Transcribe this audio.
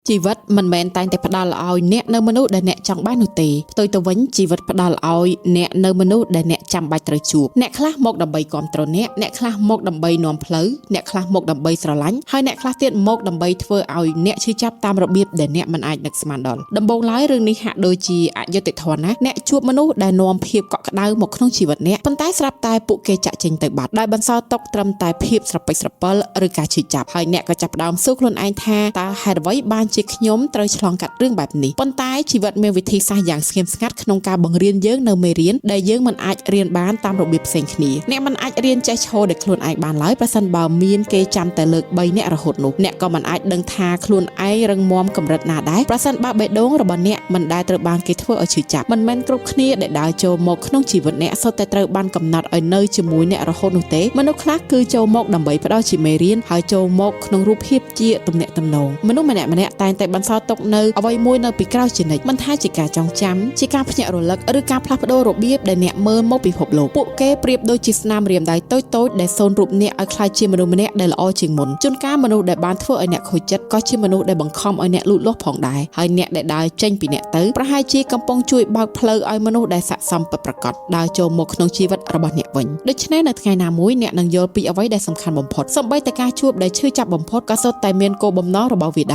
ជីវិតមិនមែនតែងតែផ្ដល់ឲ្យអ្នកនៅមនុស្សដែលអ្នកចង់បាននោះទេផ្ទុយទៅវិញជីវិតផ្ដល់ឲ្យអ្នកនៅមនុស្សដែលអ្នកចាំបាច់ត្រូវជួបអ្នកខ្លះមកដើម្បីគ្រប់គ្រងអ្នកខ្លះមកដើម្បីនាំផ្លូវអ្នកខ្លះមកដើម្បីស្រឡាញ់ហើយអ្នកខ្លះទៀតមកដើម្បីធ្វើឲ្យអ្នកឈឺចាប់តាមរបៀបដែលអ្នកមិនអាចនឹកស្មានដល់ដំបូងឡើយរឿងនេះហាក់ដូចជាអយុត្តិធម៌ណាស់អ្នកជួបមនុស្សដែលនាំភាពកក់ក្ដៅមកក្នុងជីវិតអ្នកប៉ុន្តែស្រាប់តែពួកគេចាក់ចេញទៅបាត់ដោយបន្សល់ទុកត្រឹមតែភាពស្រពេចស្រពិលឬការឈឺចាប់ហើយអ្នកក៏ចាប់ផ្ដើមសួរខ្លួនឯងថាតើហេតុអ្វីបានជាខ្ញុំត្រូវឆ្លងកាត់រឿងបែបនេះប៉ុន្តែជីវិតមានវិធីសាស្ត្រយ៉ាងស្ងៀមស្ងាត់ក្នុងការបង្រៀនយើងនៅមេរៀនដែលយើងមិនអាចរៀនបានតាមរបៀបផ្សេងគ្នាអ្នកមិនអាចរៀនចេះឈរដោយខ្លួនឯងបានឡើយប្រសិនបើមានគេចាំតែលើក3អ្នករហូតនោះអ្នកក៏មិនអាចដឹងថាខ្លួនឯងរឹងមាំកម្រិតណាដែរប្រសិនបើបេះដូងរបស់អ្នកមិនដែលត្រូវបានគេធ្វើឲ្យឈឺចាប់មិនមែនគ្រប់គ្នាដែលដើរចូលមកក្នុងជីវិតអ្នកសុទ្ធតែត្រូវបានកំណត់ឲ្យនៅជាមួយអ្នករហូតនោះទេមនុស្សខ្លះគឺចូលមកដើម្បីផ្ដល់ជាមេរៀនហើយចូលមកក្នុងរូបភាពជាទំនាក់ទំនងមនុស្សម្នាក់តែងតែបន្សល់ទុកនៅអ្វីមួយនៅពីក្រោយជានិច្ចមិនថាជាការចងចាំជាការភ្ញាក់រលឹកឬការផ្លាស់ប្ដូររបៀបដែលអ្នកមើលមកពិភពលោកពួកគេប្រៀបដូចជាស្នាមរាមដៃតូចៗដែលសូនរូបអ្នកឲ្យក្លាយជាមនុស្សម្នាក់ដែលល្អជាងមុនជួនកាលមនុស្សដែលបានធ្វើឲ្យអ្នកខូចចិត្តក៏ជាមនុស្សដែលបង្ខំឲ្យអ្នកលូតលាស់ផងដែរហើយអ្នកដែលដើរចេញពីអ្នកទៅប្រហែលជាកំពុងជួយបើកផ្លូវឲ្យមនុស្សដែលស័ក្តិសមពិតប្រាកដដើរចូលមកក្នុងជីវិតរបស់អ្នកវិញដូច្នេះនៅថ្ងៃណាមួយអ្នកនឹងយល់ពីអ្វីដែលសំខាន់បំផុតសូម្បីតែការជួបដែលឈឺចាប់បំផុតក៏សុទ្ធតែមានគោលបំណងរបស់វាដែរ